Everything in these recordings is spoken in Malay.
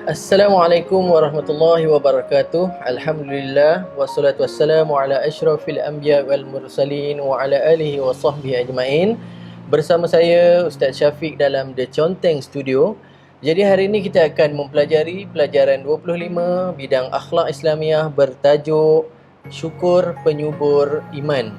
Assalamualaikum warahmatullahi wabarakatuh. Alhamdulillah wassalatu wassalamu ala asyrafil anbiya wal mursalin wa ala alihi wa sahbihi ajmain. Bersama saya Ustaz Syafiq dalam The Conteng Studio. Jadi hari ini kita akan mempelajari pelajaran 25 bidang akhlak Islamiah bertajuk Syukur Penyubur Iman.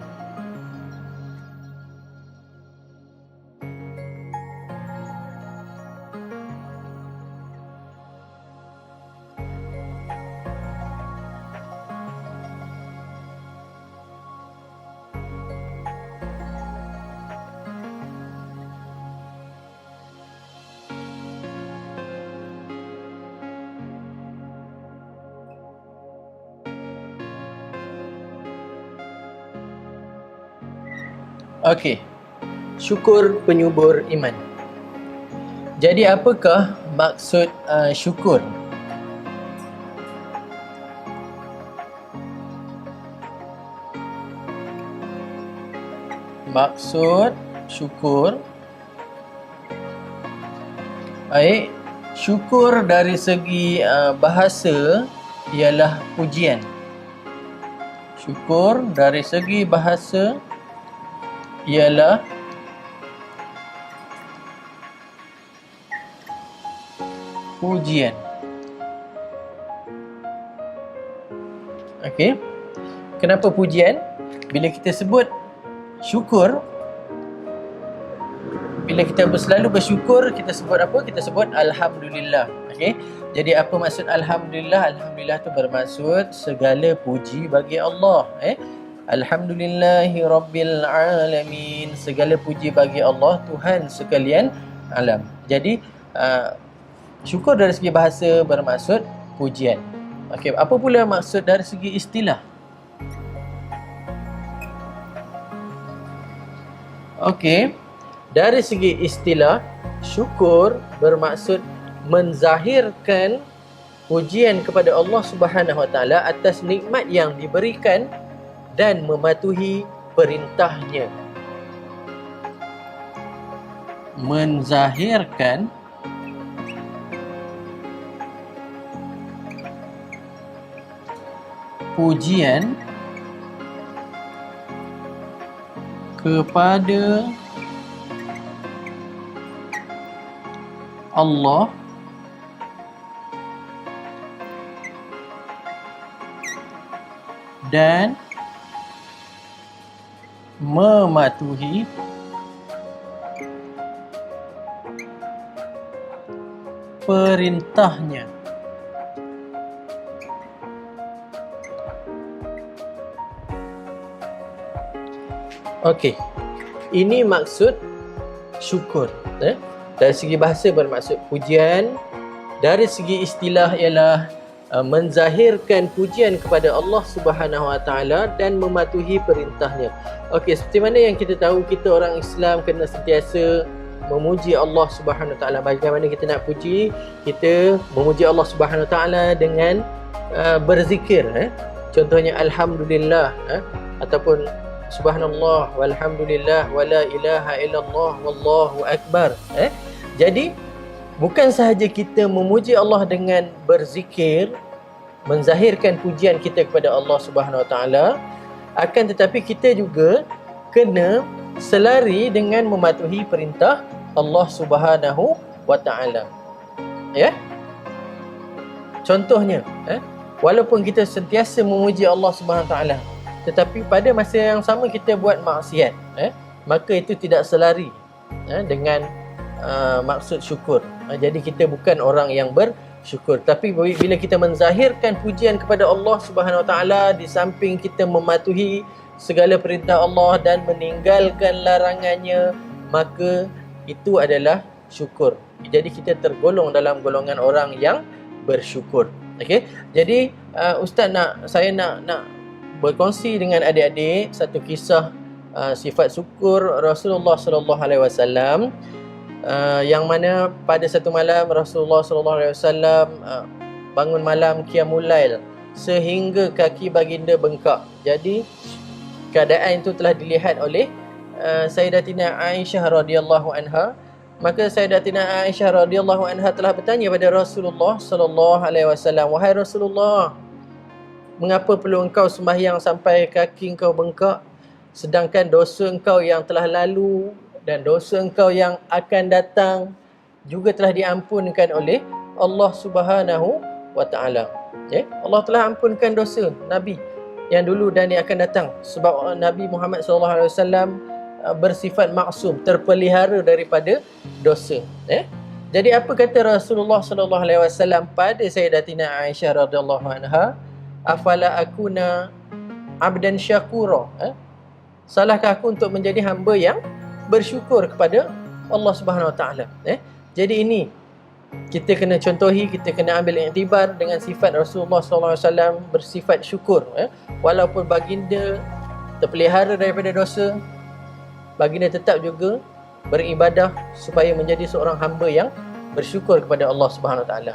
Okey, syukur penyubur iman. Jadi apakah maksud syukur? Maksud syukur, baik, syukur dari segi bahasa ialah pujian. Syukur dari segi bahasa ialah pujian. Okey. Kenapa pujian? Bila kita sebut syukur, bila kita selalu bersyukur, kita sebut apa? Kita sebut Alhamdulillah. Okey. Jadi apa maksud Alhamdulillah? Alhamdulillah tu bermaksud segala puji bagi Allah. Alhamdulillahi Rabbil Alamin. Segala puji bagi Allah, Tuhan sekalian alam. Jadi syukur dari segi bahasa bermaksud pujian. Okey, apa pula maksud dari segi istilah? Okey, dari segi istilah, syukur bermaksud menzahirkan pujian kepada Allah Subhanahu Wa Taala atas nikmat yang diberikan dan mematuhi perintahnya. Menzahirkan pujian kepada Allah dan mematuhi perintahnya. Okey, ini maksud syukur. Dari segi bahasa bermaksud pujian, dari segi istilah ialah menzahirkan pujian kepada Allah Subhanahu Wa Taala dan mematuhi perintahnya. Okey, seperti mana yang kita tahu, kita orang Islam kena sentiasa memuji Allah Subhanahu Wa Taala. Bagaimana kita nak puji? Kita memuji Allah Subhanahu Wa Taala dengan berzikir. Contohnya Alhamdulillah, ataupun Subhanallah walhamdulillah wala ilaha illallah wallahu akbar. Jadi bukan sahaja kita memuji Allah dengan berzikir, menzahirkan pujian kita kepada Allah Subhanahu Wa Taala, akan tetapi kita juga kena selari dengan mematuhi perintah Allah Subhanahu Wa Taala. Ya? Contohnya, walaupun kita sentiasa memuji Allah Subhanahu Wa Taala, tetapi pada masa yang sama kita buat maksiat, maka itu tidak selari dengan maksud syukur. Jadi kita bukan orang yang bersyukur. Tapi bila kita menzahirkan pujian kepada Allah Subhanahu Wa Taala, di samping kita mematuhi segala perintah Allah dan meninggalkan larangannya, maka itu adalah syukur. Jadi kita tergolong dalam golongan orang yang bersyukur. Okey. Jadi saya nak berkongsi dengan adik-adik satu kisah sifat syukur Rasulullah sallallahu alaihi wasallam, yang mana pada satu malam Rasulullah sallallahu alaihi wasallam bangun malam qiyamul lail sehingga kaki baginda bengkak. Jadi keadaan itu telah dilihat oleh Sayyidatina Aisyah radhiyallahu anha. Maka Sayyidatina Aisyah radhiyallahu anha telah bertanya pada Rasulullah sallallahu alaihi wasallam, "Wahai Rasulullah, mengapa perlu engkau sembahyang sampai kaki engkau bengkak, sedangkan dosa engkau yang telah lalu dan dosa engkau yang akan datang juga telah diampunkan oleh Allah Subhanahu wa taala." Allah telah ampunkan dosa Nabi yang dulu dan yang akan datang, sebab Nabi Muhammad sallallahu alaihi wasallam bersifat maksum, terpelihara daripada dosa. Jadi apa kata Rasulullah sallallahu alaihi wasallam pada Sayyidatina Aisyah radhiyallahu anha? Afala akuna abdan syakura? Salahkah aku untuk menjadi hamba yang bersyukur kepada Allah Subhanahu wa taala? Jadi ini kita kena contohi, kita kena ambil iktibar dengan sifat Rasulullah sallallahu alaihi wasallam bersifat syukur. Walaupun baginda terpelihara daripada dosa, baginda tetap juga beribadah supaya menjadi seorang hamba yang bersyukur kepada Allah Subhanahu Wa Taala.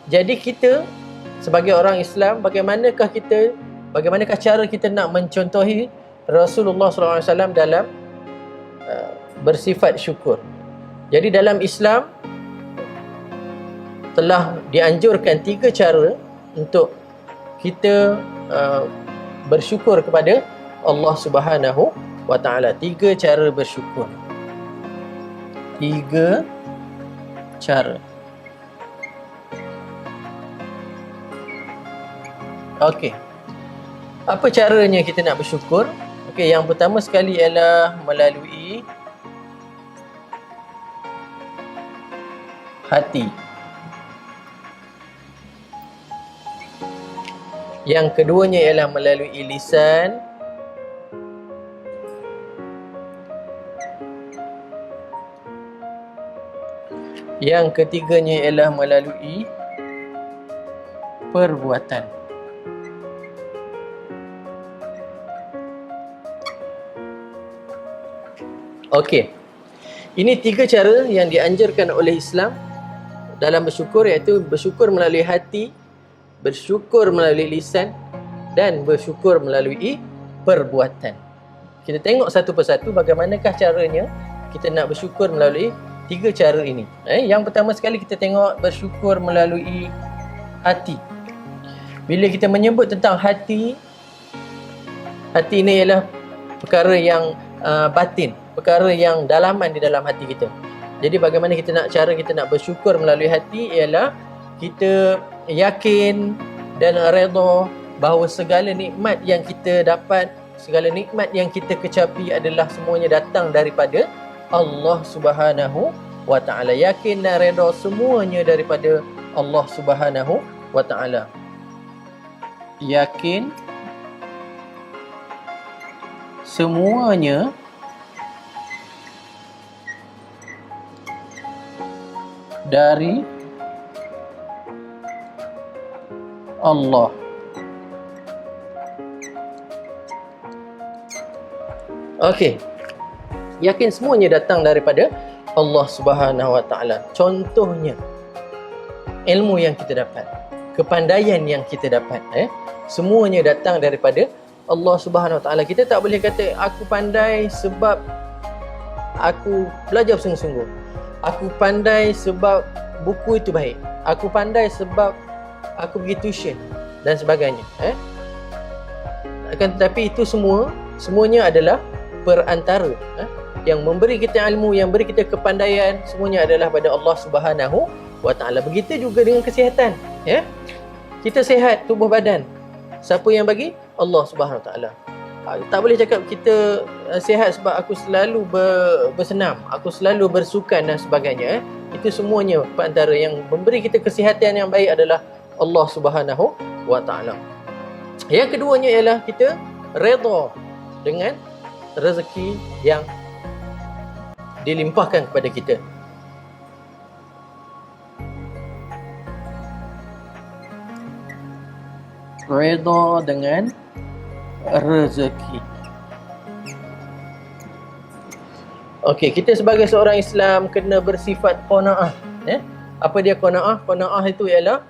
Jadi kita sebagai orang Islam, bagaimanakah cara kita nak mencontohi Rasulullah SAW dalam bersifat syukur? Jadi dalam Islam telah dianjurkan 3 cara untuk kita bersyukur kepada Allah Subhanahu wa ta'ala. 3 cara bersyukur. 3 cara. Okey. Apa caranya kita nak bersyukur? Okey, yang pertama sekali ialah melalui hati. Yang keduanya ialah melalui lisan. Yang ketiganya ialah melalui perbuatan. Okey. Ini 3 cara yang dianjurkan oleh Islam dalam bersyukur, iaitu bersyukur melalui hati, bersyukur melalui lisan dan bersyukur melalui perbuatan. Kita tengok satu persatu bagaimanakah caranya kita nak bersyukur melalui 3 cara ini. Yang pertama sekali kita tengok bersyukur melalui hati. Bila kita menyebut tentang hati, hati ini ialah perkara yang batin, perkara yang dalaman di dalam hati kita. Jadi bagaimana cara kita nak bersyukur melalui hati ialah kita yakin dan redha bahawa segala nikmat yang kita dapat, segala nikmat yang kita kecapi adalah semuanya datang daripada Allah Subhanahu wa ta'ala. Yakin dan redha semuanya daripada Allah Subhanahu wa ta'ala. Yakin semuanya dari Allah. Okey. Yakin semuanya datang daripada Allah Subhanahu wa ta'ala. Contohnya ilmu yang kita dapat, kepandaian yang kita dapat, semuanya datang daripada Allah Subhanahu wa ta'ala. Kita tak boleh kata aku pandai sebab aku belajar sungguh-sungguh. Aku pandai sebab buku itu baik. Aku pandai sebab aku pergi tuition dan sebagainya. Akan tetapi itu semuanya adalah perantara. Yang memberi kita ilmu, yang beri kita kepandaian, semuanya adalah pada Allah Subhanahu wa ta'ala. Begitu juga dengan kesihatan. Kita sihat tubuh badan. Siapa yang bagi? Allah Subhanahu wa ta'ala. Tak boleh cakap kita sihat sebab aku selalu bersenam, aku selalu bersukan dan sebagainya. Itu semuanya perantara. Yang memberi kita kesihatan yang baik adalah Allah Subhanahu wa ta'ala. Yang keduanya ialah kita redha dengan rezeki yang dilimpahkan kepada kita. Redha dengan rezeki. Okey, kita sebagai seorang Islam kena bersifat qanaah. Apa dia qanaah? Qanaah itu ialah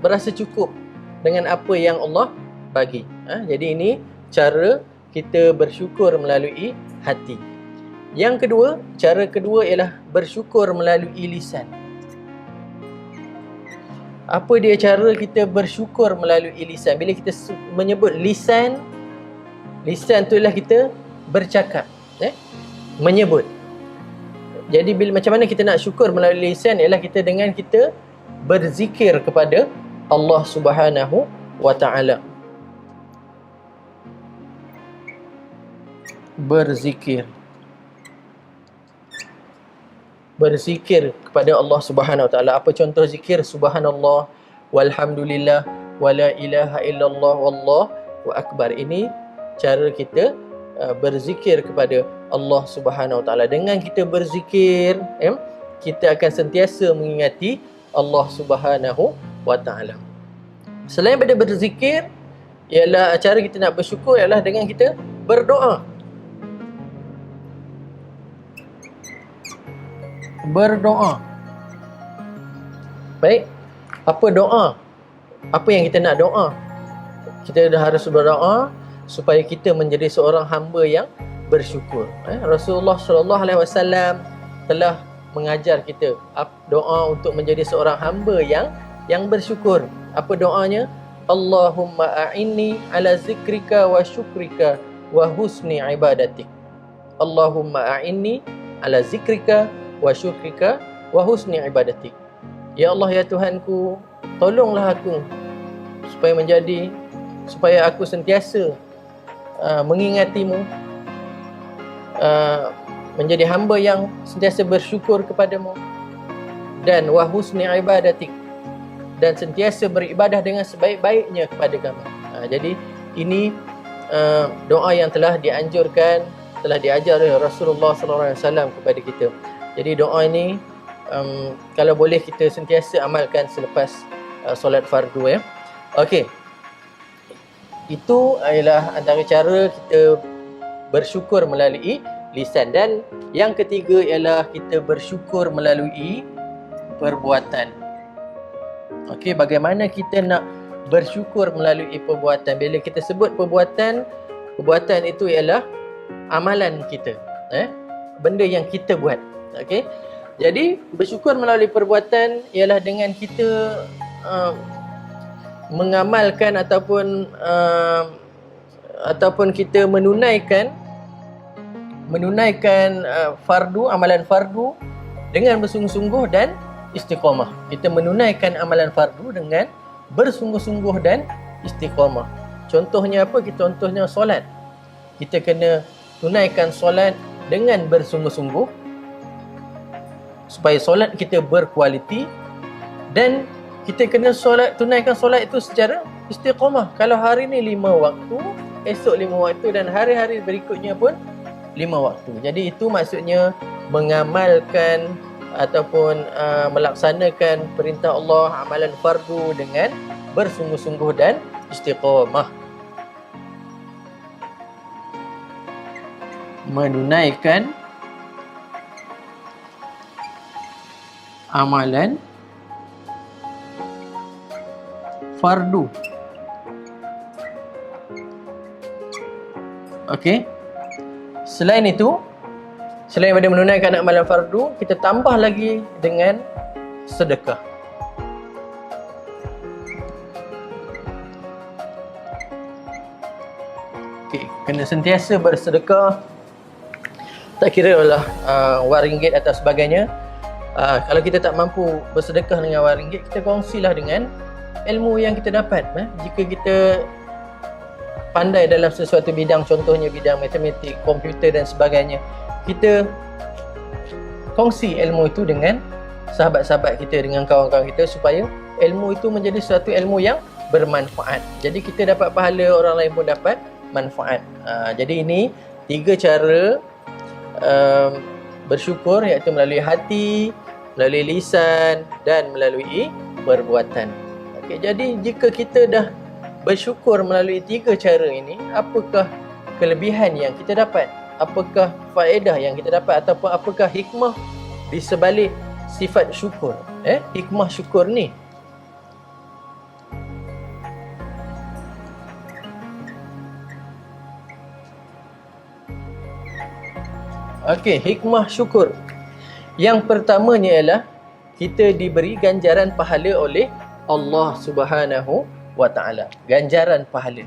berasa cukup dengan apa yang Allah bagi. Jadi ini cara kita bersyukur melalui hati. Yang kedua, cara kedua ialah bersyukur melalui lisan. Apa dia cara kita bersyukur melalui lisan? Bila kita menyebut lisan, lisan tu ialah kita bercakap, menyebut. Jadi macam mana kita nak syukur melalui lisan ialah kita dengan kita berzikir kepada Allah Subhanahu wa taala. Berzikir kepada Allah Subhanahu wa taala. Apa contoh zikir? Subhanallah, walhamdulillah, wala ilaha illallah, wallahu akbar. Ini cara kita berzikir kepada Allah Subhanahu wa taala. Dengan kita berzikir, kita akan sentiasa mengingati Allah Subhanahu wa taala. Selain daripada berzikir, ialah cara kita nak bersyukur ialah dengan kita berdoa. Baik, apa doa? Apa yang kita nak doa? Kita dah harus berdoa supaya kita menjadi seorang hamba yang bersyukur. Rasulullah SAW telah mengajar kita doa untuk menjadi seorang hamba yang bersyukur. Apa doanya? Allahumma a'inni ala zikrika wa syukrika wa husni ibadatik. Allahumma a'inni ala zikrika wa syukrika wa husni ibadatik. Ya Allah, ya Tuhanku, tolonglah aku supaya aku sentiasa mengingatimu, menjadi hamba yang sentiasa bersyukur kepadamu, dan wa husni ibadatik, dan sentiasa beribadah dengan sebaik-baiknya kepada kamu. Jadi ini doa yang telah dianjurkan, telah diajar oleh Rasulullah SAW kepada kita. Jadi doa ini kalau boleh kita sentiasa amalkan selepas solat fardu, Okey. Itu adalah antara cara kita bersyukur melalui lisan. Dan yang ketiga ialah kita bersyukur melalui perbuatan. Okey, bagaimana kita nak bersyukur melalui perbuatan? Bila kita sebut perbuatan itu ialah amalan kita, benda yang kita buat. Okey. Jadi bersyukur melalui perbuatan ialah dengan kita mengamalkan ataupun kita menunaikan fardu, amalan fardu dengan bersungguh-sungguh dan istiqamah. Kita menunaikan amalan fardu dengan bersungguh-sungguh dan istiqamah. Contohnya apa? Contohnya solat. Kita kena tunaikan solat dengan bersungguh-sungguh supaya solat kita berkualiti, dan kita kena tunaikan solat itu secara istiqamah. Kalau hari ni 5 waktu, esok 5 waktu, dan hari-hari berikutnya pun 5 waktu. Jadi itu maksudnya mengamalkan ataupun melaksanakan perintah Allah, amalan fardu dengan bersungguh-sungguh dan istiqamah. Menunaikan amalan fardu. Okey. Selain daripada menunaikan amalan fardu, kita tambah lagi dengan sedekah. Okey, kena sentiasa bersedekah. Tak kira lah RM1 atau sebagainya. Kalau kita tak mampu bersedekah dengan RM1, kita kongsilah dengan ilmu yang kita dapat. Jika kita pandai dalam sesuatu bidang, contohnya bidang matematik, komputer dan sebagainya, kita kongsi ilmu itu dengan sahabat-sahabat kita, dengan kawan-kawan kita, supaya ilmu itu menjadi suatu ilmu yang bermanfaat. Jadi kita dapat pahala, orang lain pun dapat manfaat. Jadi ini 3 cara bersyukur, iaitu melalui hati, melalui lisan dan melalui perbuatan. Okey, jadi jika kita dah bersyukur melalui 3 cara ini, apakah kelebihan yang kita dapat? Apakah faedah yang kita dapat, ataupun apakah hikmah di sebalik sifat syukur? Hikmah syukur ni. Okey, hikmah syukur. Yang pertamanya ialah kita diberi ganjaran pahala oleh Allah Subhanahu wa taala. Ganjaran pahala.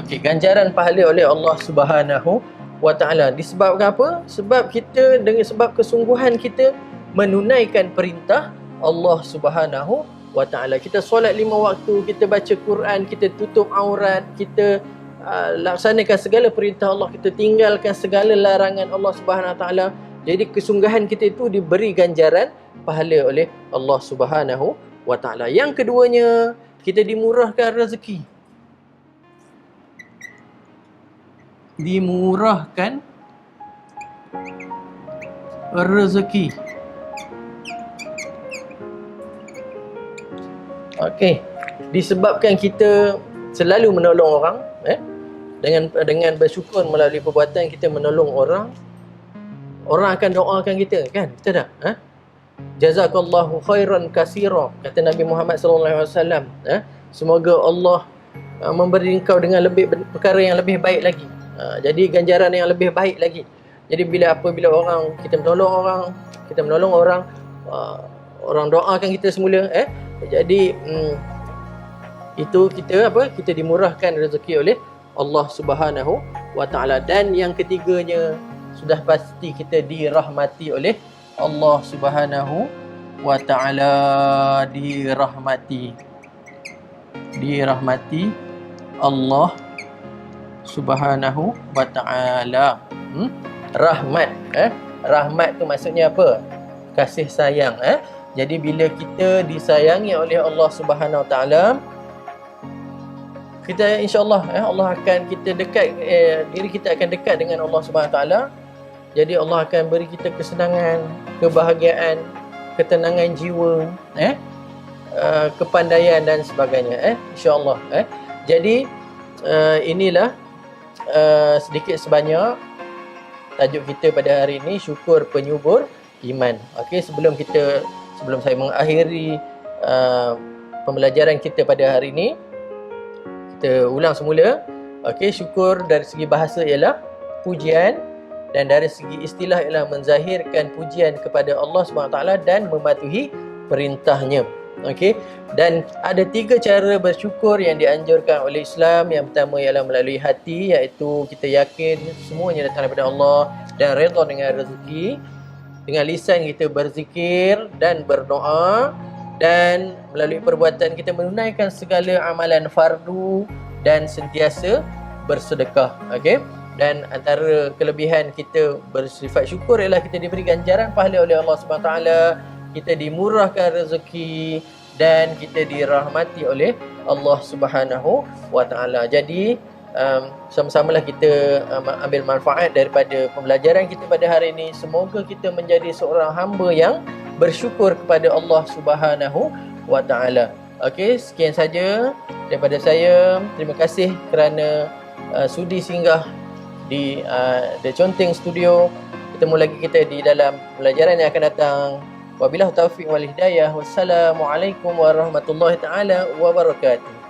Okey, ganjaran pahala oleh Allah Subhanahu wa taala. Disebabkan apa? Sebab kita dengan sebab kesungguhan kita menunaikan perintah Allah Subhanahu wa taala. Kita solat 5 waktu, kita baca Quran, kita tutup aurat, kita laksanakan segala perintah Allah, kita tinggalkan segala larangan Allah Subhanahu wa taala. Jadi kesungguhan kita itu diberi ganjaran pahala oleh Allah Subhanahu wa taala. Yang keduanya, kita dimurahkan rezeki. Dimurahkan rezeki. Okey, disebabkan kita selalu menolong orang, dengan bersyukur melalui perbuatan kita menolong orang, orang akan doakan kita, kan? Betul tak? Jazakallahu khairan katsira, kata Nabi Muhammad sallallahu alaihi wasallam. Semoga Allah memberi engkau dengan lebih perkara yang lebih baik lagi. Jadi ganjaran yang lebih baik lagi. Jadi apabila orang kita menolong orang, orang doakan kita semula, jadi itu kita dimurahkan rezeki oleh Allah Subhanahu wa taala. Dan yang ketiganya, sudah pasti kita dirahmati oleh Allah Subhanahu wa taala. Dirahmati Allah Subhanahu wa taala. Rahmat, rahmat tu maksudnya apa? Kasih sayang. Jadi bila kita disayangi oleh Allah Subhanahu wa taala, kita insya-Allah Allah akan kita dekat, diri kita akan dekat dengan Allah Subhanahu wa taala. Jadi Allah akan beri kita kesenangan, kebahagiaan, ketenangan jiwa, kepandaian dan sebagainya, insya-Allah. Jadi inilah sedikit sebanyak tajuk kita pada hari ini, syukur penyubur iman. Okey, sebelum saya mengakhiri pembelajaran kita pada hari ini, kita ulang semula. Okey, syukur dari segi bahasa ialah pujian, dan dari segi istilah ialah menzahirkan pujian kepada Allah SWT dan mematuhi perintahnya. Okey, dan ada 3 cara bersyukur yang dianjurkan oleh Islam. Yang pertama ialah melalui hati, iaitu kita yakin semuanya datang daripada Allah dan redha dengan rezeki. Dengan lisan kita berzikir dan berdoa, dan melalui perbuatan kita menunaikan segala amalan fardu dan sentiasa bersedekah. Okey, dan antara kelebihan kita bersifat syukur ialah kita diberi ganjaran pahala oleh Allah Subhanahu taala, kita dimurahkan rezeki, dan kita dirahmati oleh Allah Subhanahu wa taala. Jadi sama-samalah kita ambil manfaat daripada pembelajaran kita pada hari ini. Semoga kita menjadi seorang hamba yang bersyukur kepada Allah Subhanahu wa taala. Okey, sekian saja daripada saya. Terima kasih kerana sudi singgah di The Conteng Studio. Ketemu lagi kita di dalam pembelajaran yang akan datang. Wabillahi taufiq wal hidayah. Wassalamualaikum warahmatullahi taala wabarakatuh.